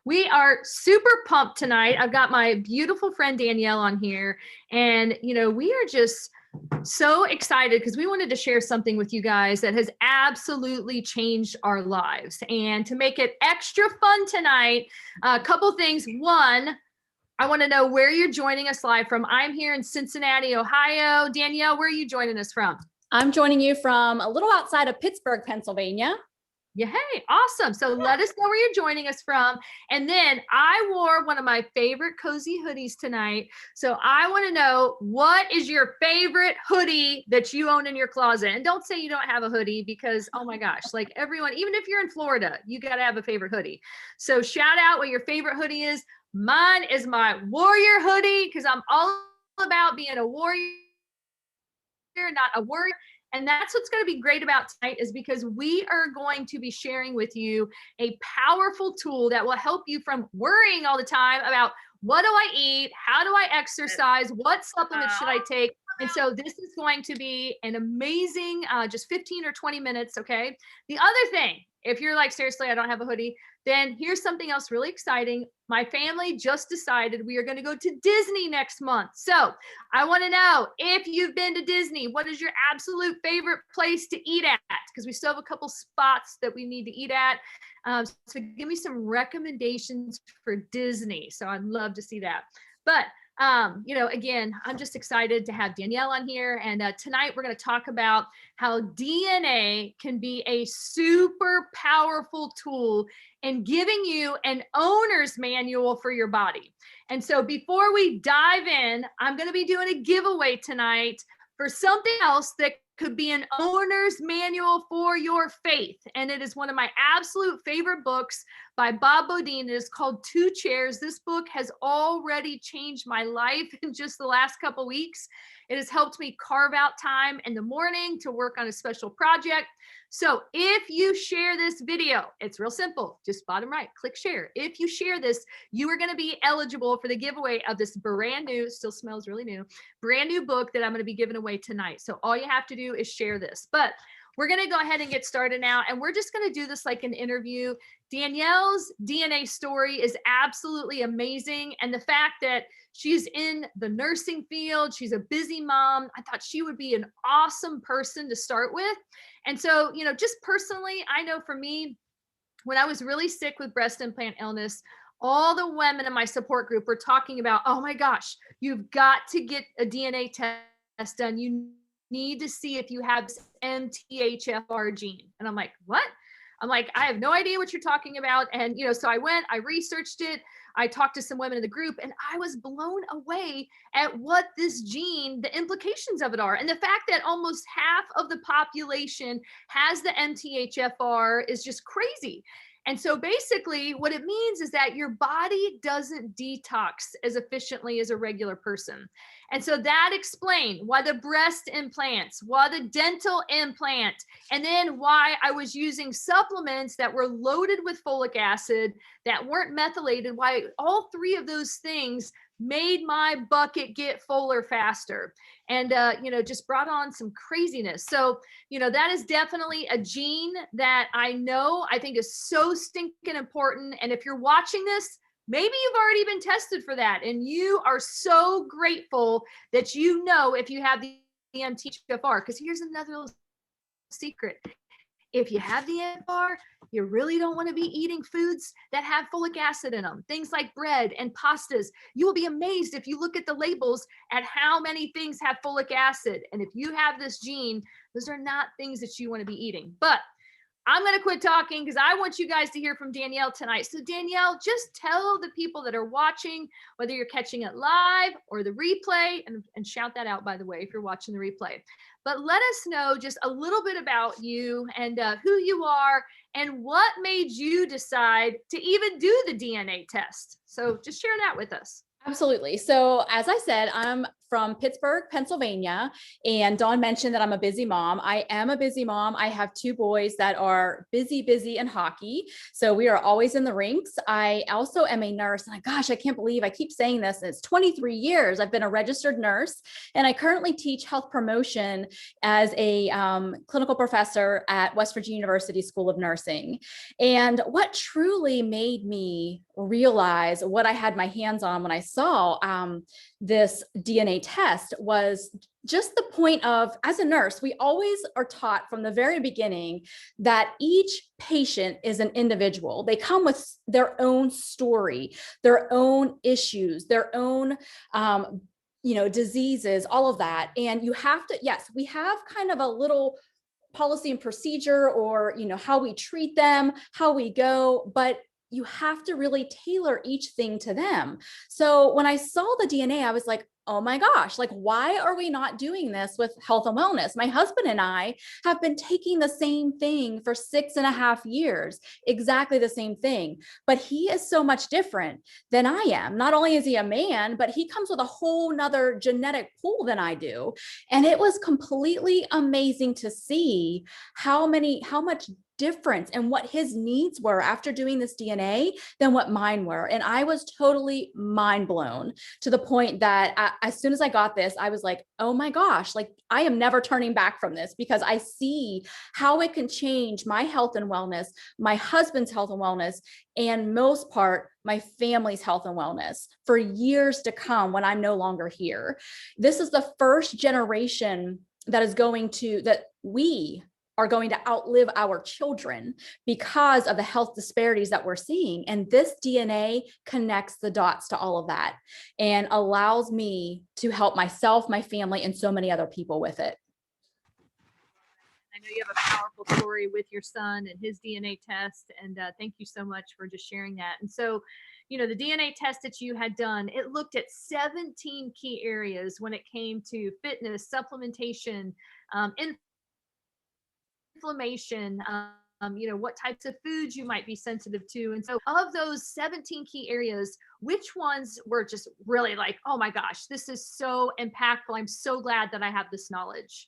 We are super pumped tonight. I've got my beautiful friend Danielle on here, and we are just so excited because we wanted to share something with you guys that has absolutely changed our lives. And to make it extra fun tonight, a couple things. One, I want to know where you're joining us live from. I'm here in Cincinnati, Ohio. Danielle, where are you joining us from? I'm joining you from a little outside of Pittsburgh, Pennsylvania. Yeah, hey, awesome. So let us know where you're joining us from. And then I wore one of my favorite cozy hoodies tonight. So I want to know, what is your favorite hoodie that you own in your closet? And don't say you don't have a hoodie because, oh my gosh, like everyone, even if you're in Florida, you got to have a favorite hoodie. So shout out what your favorite hoodie is. Mine is my warrior hoodie because I'm all about being a warrior, not a warrior. And that's what's going to be great about tonight, is because we are going to be sharing with you a powerful tool that will help you from worrying all the time about what do I eat, how do I exercise, what supplements should I take. And so this is going to be an amazing just 15 or 20 minutes. Okay. The other thing, if you're like, seriously, I don't have a hoodie, then here's something else really exciting. My family just decided we are going to go to Disney next month. So I want to know, if you've been to Disney, what is your absolute favorite place to eat at? Because we still have a couple spots that we need to eat at. So give me some recommendations for Disney. So I'd love to see that. But again, I'm just excited to have Danielle on here. And tonight we're going to talk about how DNA can be a super powerful tool in giving you an owner's manual for your body. And so before we dive in, I'm going to be doing a giveaway tonight for something else that could be an owner's manual for your faith. And it is one of my absolute favorite books by Bob Beaudine. It is called Two Chairs. This book has already changed my life in just the last couple weeks. It has helped me carve out time in the morning to work on a special project. So if you share this video, it's real simple. Just bottom right, click share. If you share this, you are going to be eligible for the giveaway of this brand new, still smells really new, brand new book that I'm going to be giving away tonight. So all you have to do is share this. But we're going to go ahead and get started now. And we're just going to do this like an interview. Danielle's DNA story is absolutely amazing. And the fact that she's in the nursing field, she's a busy mom, I thought she would be an awesome person to start with. And so, just personally, I know for me, when I was really sick with breast implant illness, all the women in my support group were talking about, oh my gosh, you've got to get a DNA test done. You need to see if you have this MTHFR gene. And I'm like, what? I'm like, I have no idea what you're talking about. And, so I went, I researched it. I talked to some women in the group, and I was blown away at what this gene, the implications of it are. And the fact that almost half of the population has the MTHFR is just crazy. And so basically what it means is that your body doesn't detox as efficiently as a regular person. And so that explained why the breast implants, why the dental implant, and then why I was using supplements that were loaded with folic acid that weren't methylated, why all three of those things made my bucket get fuller faster, and just brought on some craziness. So that is definitely a gene that I think is so stinking important. And if you're watching this, maybe you've already been tested for that, and you are so grateful that if you have the MTHFR. Because here's another little secret. If you have the MTHFR, you really don't want to be eating foods that have folic acid in them. Things like bread and pastas. You will be amazed if you look at the labels at how many things have folic acid. And if you have this gene, those are not things that you want to be eating. But I'm going to quit talking because I want you guys to hear from Danielle tonight. So Danielle, just tell the people that are watching, whether you're catching it live or the replay, and shout that out, by the way, if you're watching the replay. But let us know just a little bit about you and who you are and what made you decide to even do the DNA test. So just share that with us. Absolutely. So as I said, I'm from Pittsburgh, Pennsylvania. And Dawn mentioned that I'm a busy mom. I am a busy mom. I have two boys that are busy in hockey. So we are always in the rinks. I also am a nurse. And gosh, I can't believe I keep saying this. It's 23 years. I've been a registered nurse, and I currently teach health promotion as a clinical professor at West Virginia University School of Nursing. And what truly made me realize what I had my hands on when I saw this DNA test was just the point of, as a nurse, we always are taught from the very beginning that each patient is an individual. They come with their own story, their own issues, their own diseases, all of that. And you have to, yes, we have kind of a little policy and procedure, or how we treat them, how we go, but you have to really tailor each thing to them. So when I saw the DNA, I was like, oh my gosh, like, why are we not doing this with health and wellness? My husband and I have been taking the same thing for 6.5 years, exactly the same thing, but he is so much different than I am. Not only is he a man, but he comes with a whole nother genetic pool than I do. And it was completely amazing to see how much difference and what his needs were after doing this DNA than what mine were. And I was totally mind blown, to the point that as soon as I got this, I was like, oh my gosh, like, I am never turning back from this, because I see how it can change my health and wellness, my husband's health and wellness, and most part, my family's health and wellness for years to come when I'm no longer here. This is the first generation that we are going to outlive our children because of the health disparities that we're seeing. And this DNA connects the dots to all of that and allows me to help myself, my family, and so many other people with it. I know you have a powerful story with your son and his DNA test. And thank you so much for just sharing that. And so, the DNA test that you had done, it looked at 17 key areas when it came to fitness, supplementation, inflammation, what types of foods you might be sensitive to. And so of those 17 key areas, which ones were just really like, oh my gosh, this is so impactful. I'm so glad that I have this knowledge.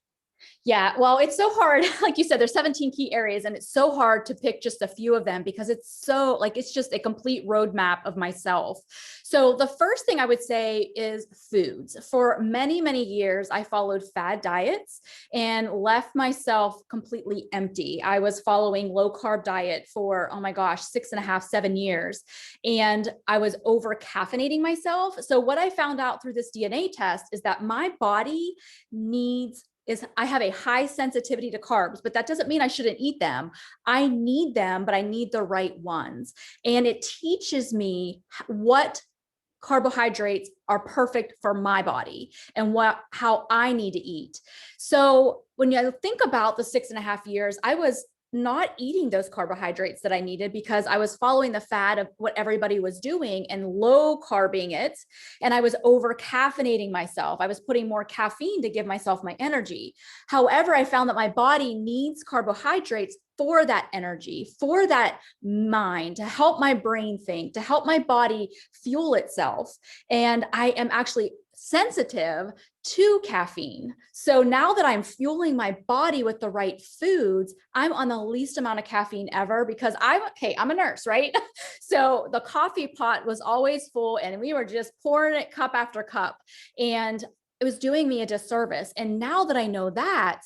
Yeah, well, it's so hard. Like you said, there's 17 key areas, and it's so hard to pick just a few of them because it's just a complete roadmap of myself. So the first thing I would say is foods. For many, many years, I followed fad diets and left myself completely empty. I was following low carb diet for, oh my gosh, 6.5, 7 years. And I was over caffeinating myself. So what I found out through this DNA test is that my body I have a high sensitivity to carbs, but that doesn't mean I shouldn't eat them. I need them, but I need the right ones. And it teaches me what carbohydrates are perfect for my body and how I need to eat. So when you think about the 6.5 years, I was not eating those carbohydrates that I needed because I was following the fad of what everybody was doing and low carbing it. And I was over caffeinating myself. I was putting more caffeine to give myself my energy. However, I found that my body needs carbohydrates for that energy, for that mind, to help my brain think, to help my body fuel itself. And I am actually sensitive to caffeine. So now that I'm fueling my body with the right foods, I'm on the least amount of caffeine ever because I'm a nurse, right? So the coffee pot was always full and we were just pouring it cup after cup, and it was doing me a disservice. And now that I know that,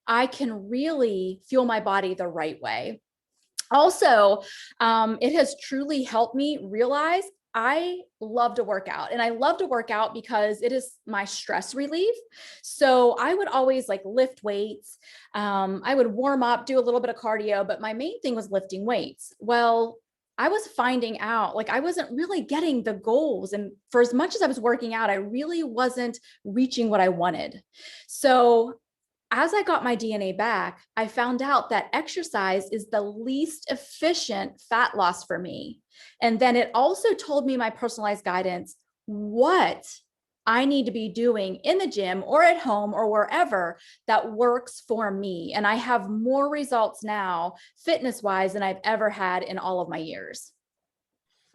I can really fuel my body the right way. Also, it has truly helped me realize I love to work out, and I love to work out because it is my stress relief. So I would always lift weights. I would warm up, do a little bit of cardio, but my main thing was lifting weights. Well, I was finding out I wasn't really getting the goals. And for as much as I was working out, I really wasn't reaching what I wanted. So as I got my DNA back, I found out that exercise is the least efficient fat loss for me. And then it also told me, my personalized guidance, what I need to be doing in the gym or at home or wherever that works for me. And I have more results now, fitness-wise, than I've ever had in all of my years.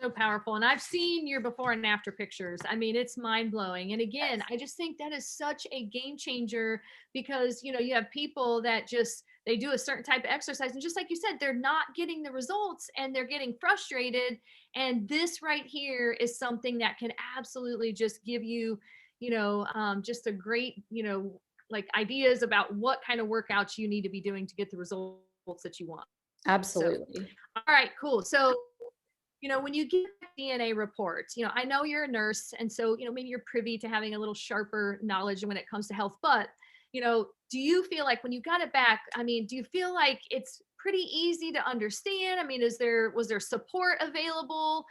So powerful. And I've seen your before and after pictures. I mean, it's mind blowing. And again, Yes. I just think that is such a game changer because, you have people that just, they do a certain type of exercise. And just like you said, they're not getting the results and they're getting frustrated. And this right here is something that can absolutely just give you, just a great, like ideas about what kind of workouts you need to be doing to get the results that you want. So, Absolutely. all right, cool. So, when you get DNA reports, I know you're a nurse, and so, maybe you're privy to having a little sharper knowledge when it comes to health. But, do you feel like when you got it back, I mean, do you feel like it's pretty easy to understand? I mean, was there support available?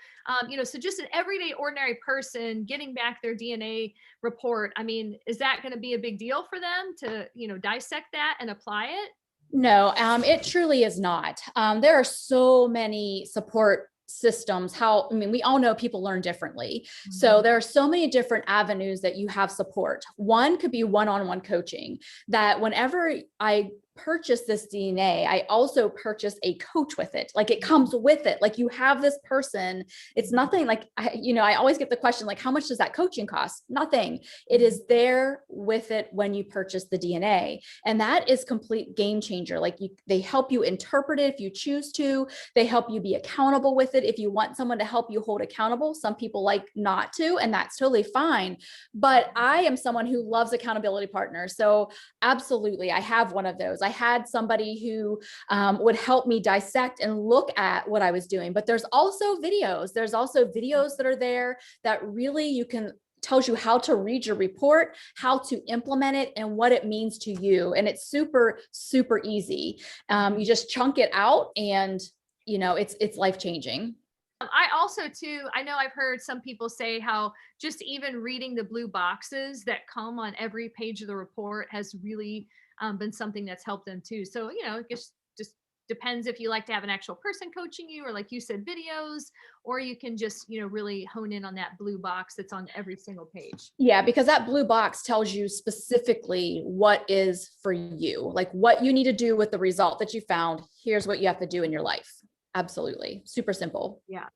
So just an everyday ordinary person getting back their DNA report, I mean, is that going to be a big deal for them to, dissect that and apply it? No, it truly is not. There are so many support systems. I mean, we all know people learn differently. So there are so many different avenues that you have support. One could be one-on-one coaching, that whenever I purchase this DNA, I also purchase a coach with it. Like it comes with it. Like you have this person. It's nothing like, I always get the question, like, how much does that coaching cost? Nothing. It is there with it when you purchase the DNA. And that is complete game changer. Like they help you interpret it if you choose to. They help you be accountable with it. If you want someone to help you hold accountable, some people like not to, and that's totally fine. But I am someone who loves accountability partners. So absolutely, I have one of those. I had somebody who would help me dissect and look at what I was doing. But there's also videos. There's also videos that are there that really tells you how to read your report, how to implement it, and what it means to you. And it's super, super easy. You just chunk it out, and it's life-changing. I also too, I know I've heard some people say how just even reading the blue boxes that come on every page of the report has really been something that's helped them too. So, it just depends if you like to have an actual person coaching you, or like you said, videos, or you can just, really hone in on that blue box that's on every single page. Yeah, because that blue box tells you specifically what is for you, like what you need to do with the result that you found. Here's what you have to do in your life. Absolutely. Super simple. Yeah.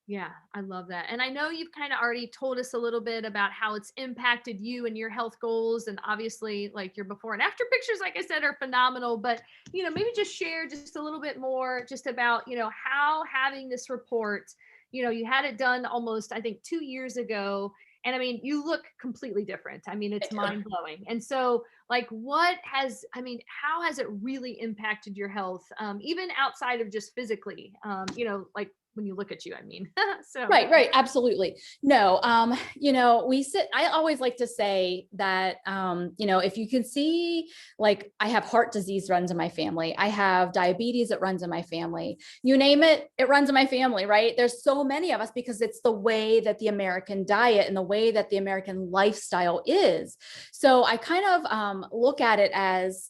Yeah, I love that. And I know you've kind of already told us a little bit about how it's impacted you and your health goals. And obviously, like your before and after pictures, like I said, are phenomenal. But, maybe just share just a little bit more just about, how having this report, you had it done almost, I think, 2 years ago. And I mean, you look completely different. I mean, it's mind blowing. And so, like, how has it really impacted your health, even outside of just physically, like when you look at you, I mean. So Right. Absolutely. No, I always like to say that, if you can see, like I have heart disease runs in my family, I have diabetes that runs in my family, you name it, it runs in my family, right? There's so many of us because it's the way that the American diet and the way that the American lifestyle is. So I kind of look at it as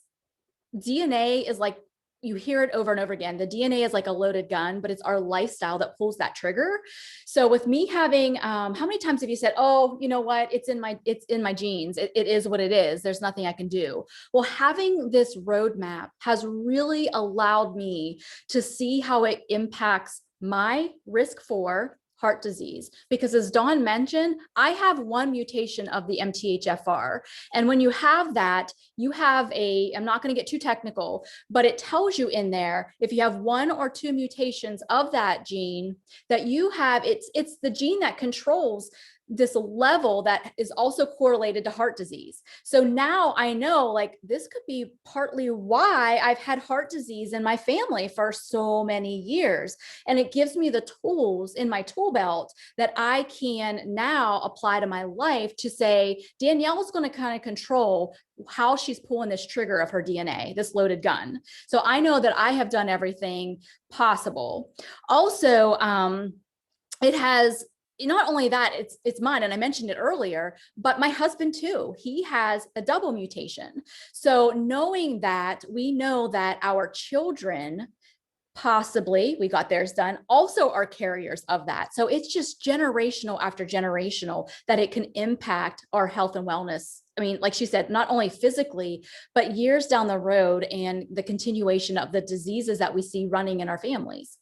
DNA is like, you hear it over and over again. The DNA is like a loaded gun, but it's our lifestyle that pulls that trigger. So with me having, how many times have you said, oh, you know what? It's in my genes. It is what it is. There's nothing I can do. Well, having this roadmap has really allowed me to see how it impacts my risk for heart disease. Because as Dawn mentioned, I have one mutation of the MTHFR. And when you have that, you have I'm not going to get too technical, but it tells you in there, if you have one or two mutations of that gene, that you have, it's the gene that controls this level that is also correlated to heart disease. So now I know, like, this could be partly why I've had heart disease in my family for so many years. And it gives me the tools in my tool belt that I can now apply to my life to say, Danielle is going to kind of control how she's pulling this trigger of her DNA, this loaded gun. So I know that I have done everything possible. Also, it has, not only that, it's mine, and I mentioned it earlier, but my husband too, he has a double mutation. So knowing that, we know that our children, possibly, we got theirs done, also are carriers of that. So it's just generational after generational that it can impact our health and wellness. I mean, like she said, not only physically, but years down the road, and the continuation of the diseases that we see running in our families.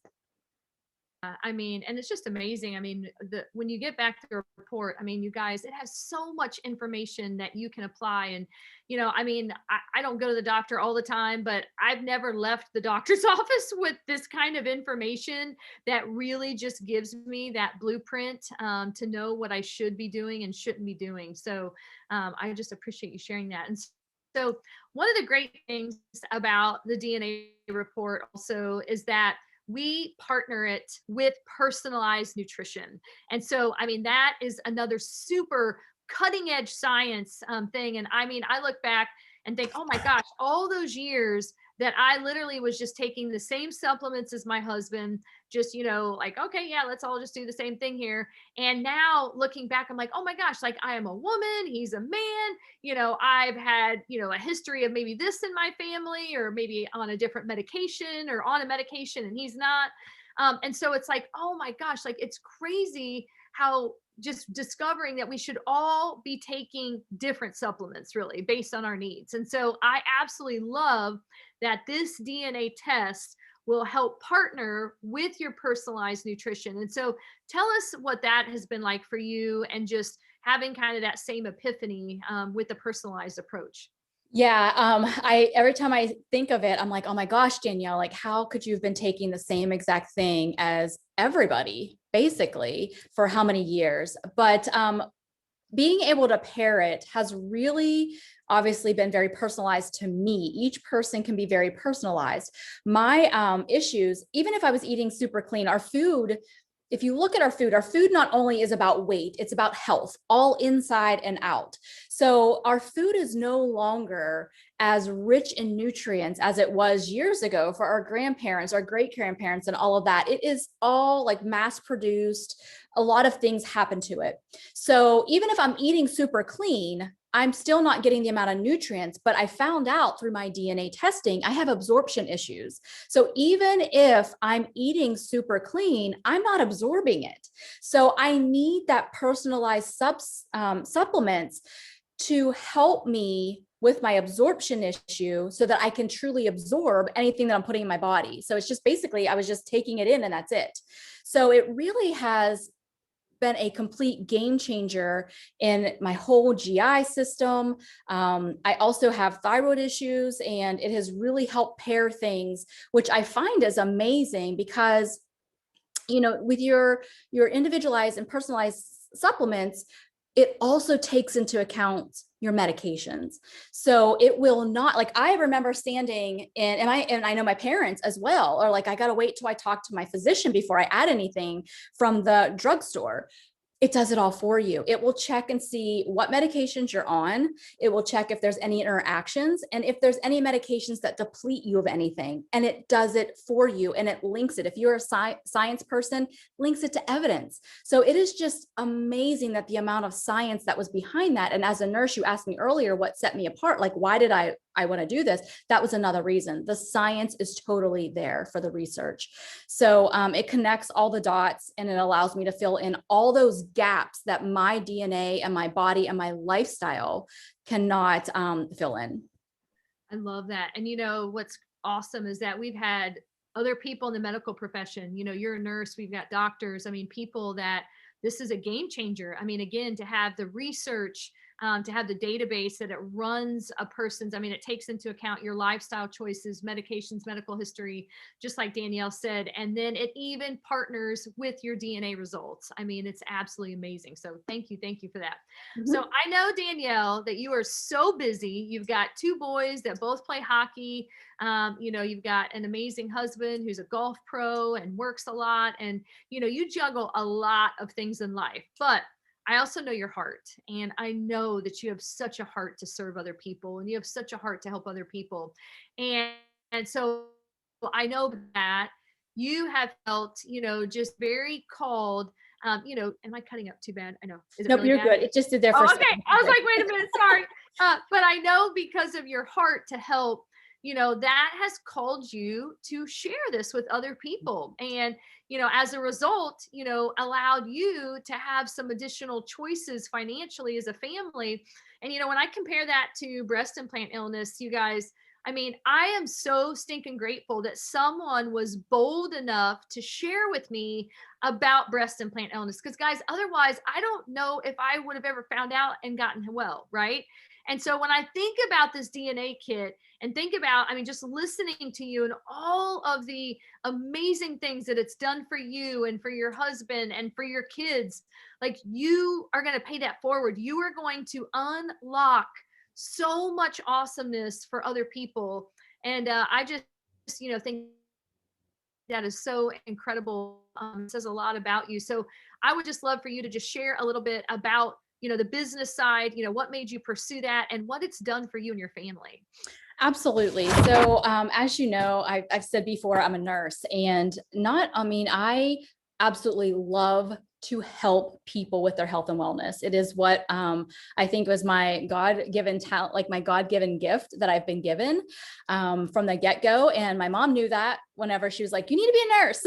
I mean, and it's just amazing. I mean, when you get back to the report, I mean, you guys, it has so much information that you can apply. And, I mean, I don't go to the doctor all the time, but I've never left the doctor's office with this kind of information that really just gives me that blueprint to know what I should be doing and shouldn't be doing. So I just appreciate you sharing that. And so one of the great things about the DNA report also is that we partner it with personalized nutrition. And so, I mean, that is another super cutting edge science thing. And I mean, I look back and think, oh my gosh, all those years that I literally was just taking the same supplements as my husband, just, like, okay, yeah, let's all just do the same thing here. And now looking back, I'm like, oh my gosh, like I am a woman, he's a man, I've had, a history of maybe this in my family, or maybe on a different medication or on a medication and he's not. And so it's like, oh my gosh, like it's crazy how just discovering that we should all be taking different supplements really based on our needs. And so I absolutely love that this DNA test will help partner with your personalized nutrition. And so tell us what that has been like for you, and just having kind of that same epiphany with the personalized approach. Yeah, I every time I think of it, I'm like, oh my gosh, Danielle, like how could you have been taking the same exact thing as everybody, basically, for how many years? But being able to pair it has really obviously been very personalized to me. Each person can be very personalized. My issues, even if I was eating super clean, our food, if you look at our food not only is about weight, it's about health, all inside and out. So our food is no longer as rich in nutrients as it was years ago for our grandparents, our great grandparents, and all of that. It is all like mass produced. A lot of things happen to it. So even if I'm eating super clean, I'm still not getting the amount of nutrients, but I found out through my DNA testing, I have absorption issues. So even if I'm eating super clean, I'm not absorbing it. So I need that personalized supplements to help me with my absorption issue so that I can truly absorb anything that I'm putting in my body. So it's just basically, I was just taking it in and that's it. So it really has been a complete game changer in my whole GI system. I also have thyroid issues, and it has really helped pair things, which I find is amazing because, with your individualized and personalized supplements, it also takes into account your medications. So it will not, like, I remember standing in, and I know my parents as well, or like, I got to wait till I talk to my physician before I add anything from the drugstore. It does it all for you. It will check and see what medications you're on. It will check if there's any interactions and if there's any medications that deplete you of anything. And it does it for you, and it links it. If you're a science person, links it to evidence. So it is just amazing that the amount of science that was behind that. And as a nurse, you asked me earlier what set me apart. Like, why did I want to do this? That was another reason. The science is totally there for the research. So it connects all the dots, and it allows me to fill in all those gaps that my DNA and my body and my lifestyle cannot fill in. I love that. And what's awesome is that we've had other people in the medical profession. You're a nurse, we've got doctors. I mean, people that this is a game changer. I mean, again, to have the research, to have the database that it runs a person's, I mean, it takes into account your lifestyle choices, medications, medical history, just like Danielle said. And then it even partners with your DNA results. I mean, it's absolutely amazing. So thank you. Thank you for that. Mm-hmm. So I know, Danielle, that you are so busy. You've got 2 boys that both play hockey. You've got an amazing husband who's a golf pro and works a lot. And, you juggle a lot of things in life, but I also know your heart, and I know that you have such a heart to serve other people, and you have such a heart to help other people. And so I know that you have felt, just very called, am I cutting up too bad? I know. Is it nope, really you're bad? Good. It just did there for a second. Okay. I was like, wait a minute, sorry. But I know because of your heart to help, that has called you to share this with other people. And, as a result, allowed you to have some additional choices financially as a family. And, when I compare that to breast implant illness, you guys, I mean, I am so stinking grateful that someone was bold enough to share with me about breast implant illness. Because, guys, otherwise, I don't know if I would have ever found out and gotten well, right? And so, when I think about this DNA kit and think about, I mean, just listening to you and all of the amazing things that it's done for you and for your husband and for your kids, like you are going to pay that forward. You are going to unlock so much awesomeness for other people. And I just, think that is so incredible. Says a lot about you. So I would just love for you to just share a little bit about, the business side, what made you pursue that and what it's done for you and your family. Absolutely. So, as you know, I've said before, I'm a nurse, and I absolutely love to help people with their health and wellness. It is what I think was my God-given talent, like my God-given gift that I've been given from the get-go. And my mom knew that whenever she was like, "You need to be a nurse."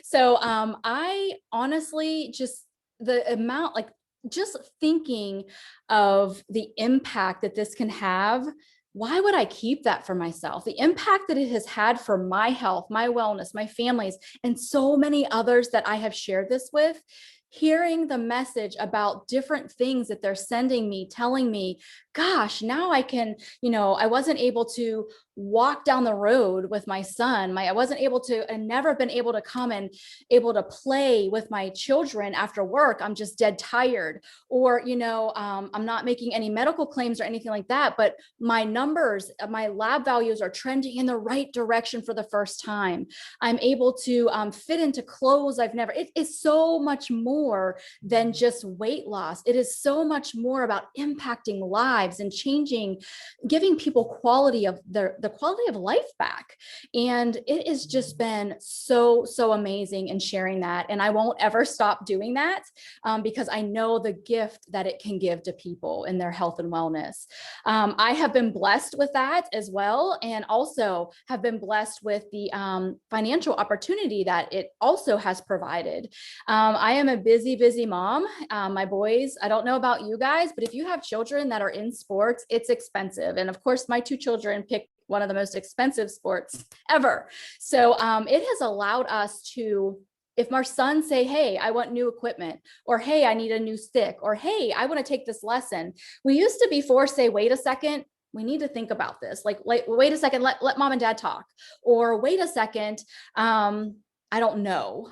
So, I honestly just the amount, like just thinking of the impact that this can have, why would I keep that for myself? The impact that it has had for my health, my wellness, my families, and so many others that I have shared this with, hearing the message about different things that they're sending me, telling me, gosh, now I can, I wasn't able to walk down the road with my son. I wasn't able to, and never been able to come and able to play with my children after work. I'm just dead tired. Or, I'm not making any medical claims or anything like that, but my numbers, my lab values are trending in the right direction for the first time. I'm able to fit into clothes I've never, it is so much more than just weight loss. It is so much more about impacting lives and changing, giving people the quality of life back. And it has just been so, so amazing in sharing that. And I won't ever stop doing that because I know the gift that it can give to people in their health and wellness. I have been blessed with that as well. And also have been blessed with the financial opportunity that it also has provided. I am a busy, busy mom. My boys, I don't know about you guys, but if you have children that are in sports, it's expensive. And of course, my two children pick one of the most expensive sports ever. So it has allowed us to, if our sons say, "Hey, I want new equipment," or "Hey, I need a new stick," or "Hey, I want to take this lesson." We used to before say, "Wait a second, we need to think about this." Like wait a second, let mom and dad talk. Or wait a second, I don't know,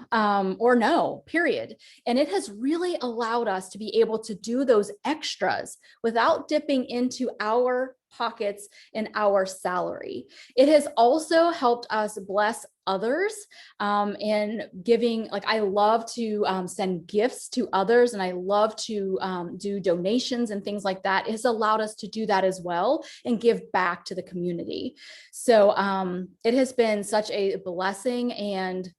or no, period. And it has really allowed us to be able to do those extras without dipping into our pockets and our salary. It has also helped us bless others in giving. Like I love to send gifts to others, and I love to do donations and things like that. It has allowed us to do that as well and give back to the community. So it has been such a blessing. And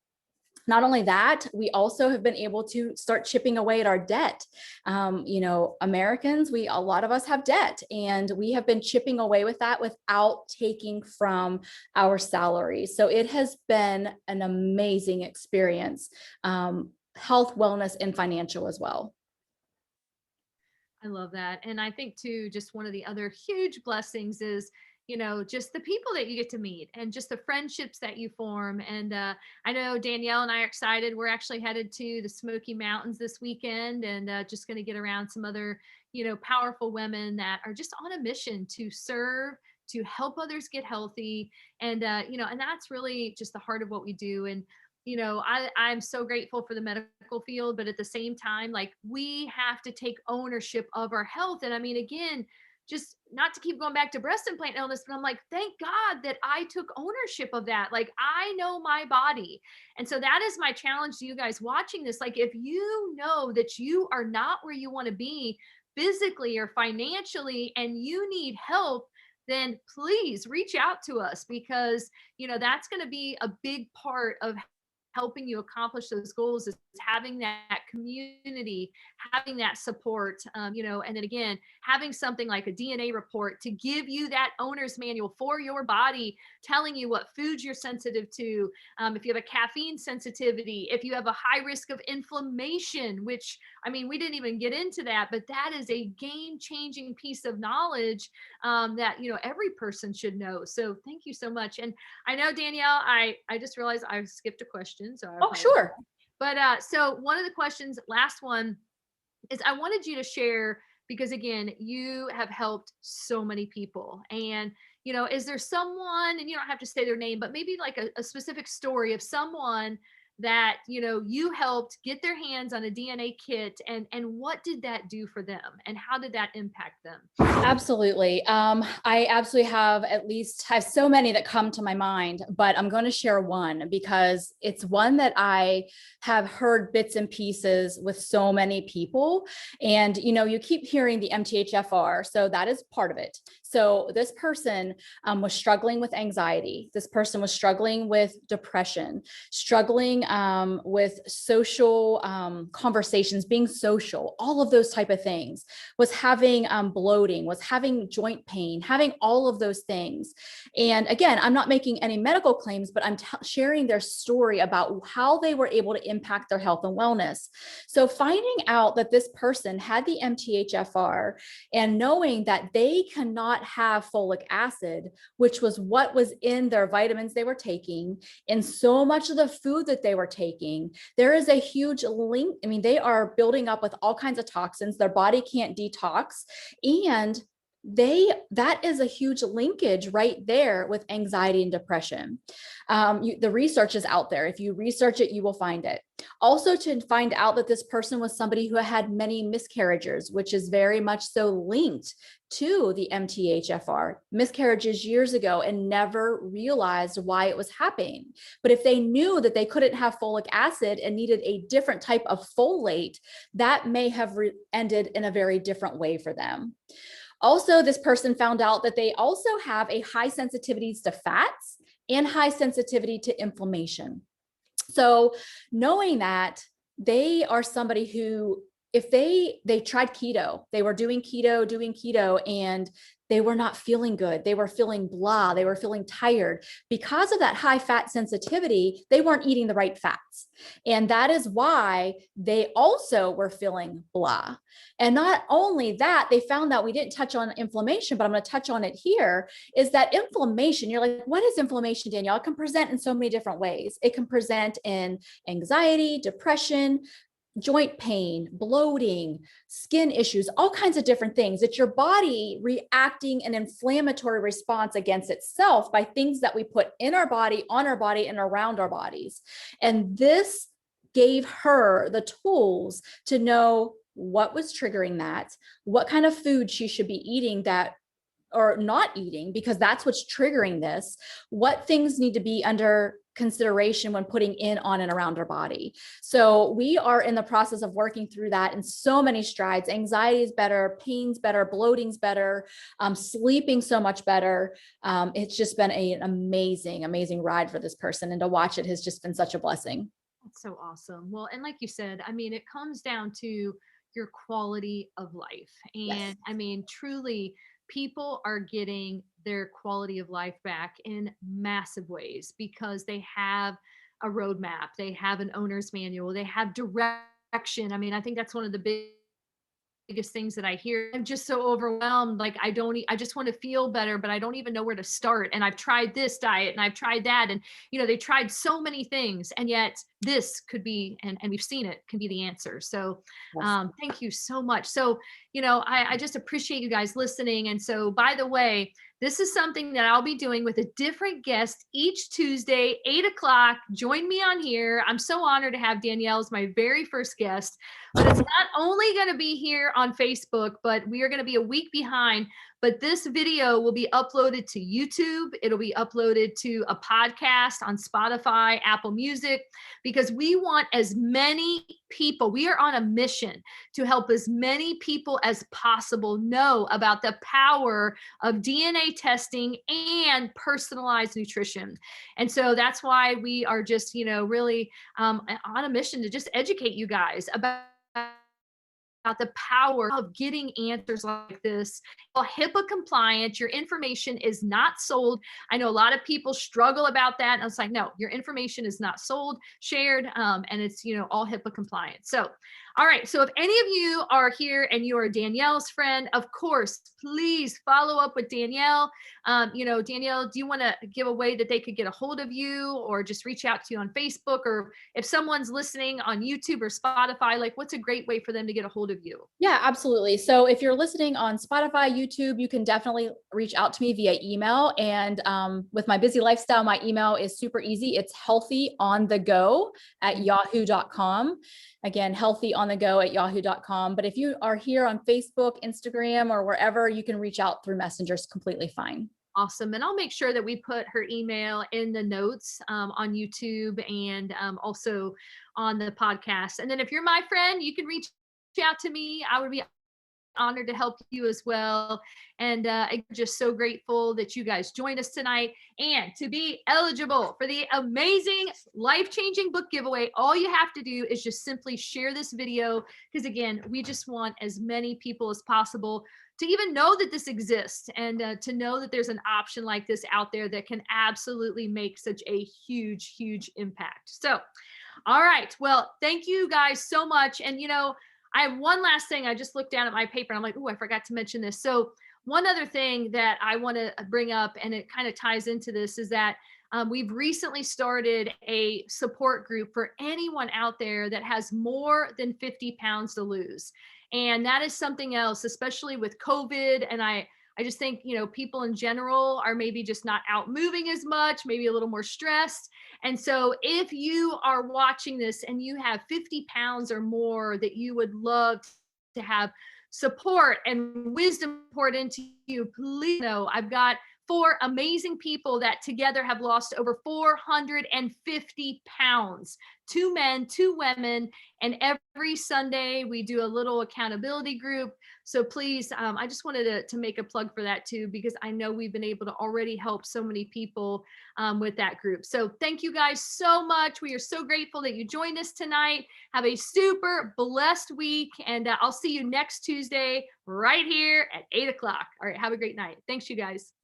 not only that, we also have been able to start chipping away at our debt. Americans, a lot of us have debt, and we have been chipping away with that without taking from our salaries. So it has been an amazing experience, health, wellness, and financial as well. I love that. And I think too, just one of the other huge blessings is, just the people that you get to meet and just the friendships that you form. And I know Danielle and I are excited. We're actually headed to the Smoky Mountains this weekend and just going to get around some other, powerful women that are just on a mission to serve, to help others get healthy. And, and that's really just the heart of what we do. And, I'm so grateful for the medical field, but at the same time, like we have to take ownership of our health. And I mean, again, just not to keep going back to breast implant illness, but I'm like, thank God that I took ownership of that. Like, I know my body. And so that is my challenge to you guys watching this. Like, if you know that you are not where you want to be physically or financially, and you need help, then please reach out to us because, that's going to be a big part of helping you accomplish those goals is having that community, having that support, and then again, having something like a DNA report to give you that owner's manual for your body, telling you what foods you're sensitive to, if you have a caffeine sensitivity, if you have a high risk of inflammation, which, I mean, we didn't even get into that, but that is a game-changing piece of knowledge that, every person should know. So thank you so much. And I know, Danielle, I just realized I skipped a question. So I Oh, apologize. sure. But so one of the questions, last one, is I wanted you to share, because again, you have helped so many people. And, is there someone, and you don't have to say their name, but maybe like a specific story of someone that, you helped get their hands on a DNA kit, and what did that do for them? And how did that impact them? Absolutely. I absolutely have so many that come to my mind, but I'm going to share one because it's one that I have heard bits and pieces with so many people. And, you keep hearing the MTHFR. So that is part of it. So this person was struggling with anxiety. This person was struggling with depression, struggling with social conversations, being social, all of those type of things, was having bloating, was having joint pain, having all of those things. And again, I'm not making any medical claims, but I'm sharing their story about how they were able to impact their health and wellness. So finding out that this person had the MTHFR and knowing that they cannot have folic acid, which was what was in their vitamins they were taking, in so much of the food that they were taking, there is a huge link. I mean, they are building up with all kinds of toxins. Their body can't detox. And that is a huge linkage right there with anxiety and depression. The research is out there. If you research it, you will find it. Also, to find out that this person was somebody who had many miscarriages, which is very much so linked to the MTHFR, miscarriages years ago, and never realized why it was happening. But if they knew that they couldn't have folic acid and needed a different type of folate, that may have ended in a very different way for them. Also, this person found out that they also have a high sensitivities to fats and high sensitivity to inflammation. So knowing that, they are somebody who, if they tried keto, they were doing keto, and they were not feeling good. They were feeling blah. They were feeling tired. Because of that high fat sensitivity, they weren't eating the right fats. And that is why they also were feeling blah. And not only that, they found out, we didn't touch on inflammation, but I'm going to touch on it here, is that inflammation. You're like, what is inflammation, Danielle? It can present in so many different ways. It can present in anxiety, depression, joint pain, bloating, skin issues, all kinds of different things. It's your body reacting an inflammatory response against itself by things that we put in our body, on our body, and around our bodies. And this gave her the tools to know what was triggering that, what kind of food she should be eating that or not eating, because that's what's triggering this, what things need to be under consideration when putting in, on, and around our body. So we are in the process of working through that in so many strides. Anxiety is better, pain's better, bloating's better, sleeping so much better. It's just been an amazing, amazing ride for this person. And to watch it has just been such a blessing. That's so awesome. Well, and like you said, I mean, it comes down to your quality of life. And Yes. I mean, truly, people are getting their quality of life back in massive ways because they have a roadmap, they have an owner's manual, they have direction. I mean, I think that's one of the biggest things that I hear. I'm just so overwhelmed. Like I just want to feel better, but I don't even know where to start. And I've tried this diet and I've tried that. And, they tried so many things, and yet this could be, and we've seen it can be the answer. So thank you so much. So, I just appreciate you guys listening. And so, by the way, this is something that I'll be doing with a different guest each Tuesday, 8:00. Join me on here. I'm so honored to have Danielle as my very first guest. But it's not only going to be here on Facebook, but we are going to be a week behind. But this video will be uploaded to YouTube. It'll be uploaded to a podcast on Spotify, Apple Music, because we want as many people, we are on a mission to help as many people as possible know about the power of DNA testing and personalized nutrition. And so that's why we are just, really on a mission to just educate you guys about the power of getting answers like this. Well, HIPAA compliant, your information is not sold. I know a lot of people struggle about that. And I was like, no, your information is not sold, shared, and it's, all HIPAA compliant. So, all right. So if any of you are here and you are Danielle's friend, of course, please follow up with Danielle. Danielle, do you want to give a way that they could get a hold of you or just reach out to you on Facebook? Or if someone's listening on YouTube or Spotify, like what's a great way for them to get a hold of you? Yeah, absolutely. So if you're listening on Spotify, YouTube, you can definitely reach out to me via email. And with my busy lifestyle, my email is super easy. It's healthyonthego@yahoo.com. Again, healthyonthego@yahoo.com. But if you are here on Facebook, Instagram, or wherever, you can reach out through Messengers completely fine. Awesome. And I'll make sure that we put her email in the notes on YouTube and also on the podcast. And then if you're my friend, you can reach out to me. I would be honored to help you as well. And I'm just so grateful that you guys joined us tonight. And to be eligible for the amazing life-changing book giveaway, all you have to do is just simply share this video, because again, we just want as many people as possible to even know that this exists and to know that there's an option like this out there that can absolutely make such a huge, huge impact. So, all right. Well, thank you guys so much. And, I have one last thing. I just looked down at my paper and I'm like, oh, I forgot to mention this. So one other thing that I want to bring up, and it kind of ties into this, is that we've recently started a support group for anyone out there that has more than 50 pounds to lose. And that is something else, especially with COVID. And I just think, people in general are maybe just not out moving as much, maybe a little more stressed. And so if you are watching this and you have 50 pounds or more that you would love to have support and wisdom poured into you, please know I've got 4 amazing people that together have lost over 450 pounds, 2 men, 2 women. And every Sunday we do a little accountability group. So please, I just wanted to make a plug for that too, because I know we've been able to already help so many people with that group. So thank you guys so much. We are so grateful that you joined us tonight. Have a super blessed week. And I'll see you next Tuesday right here at 8 o'clock. All right. Have a great night. Thanks, you guys.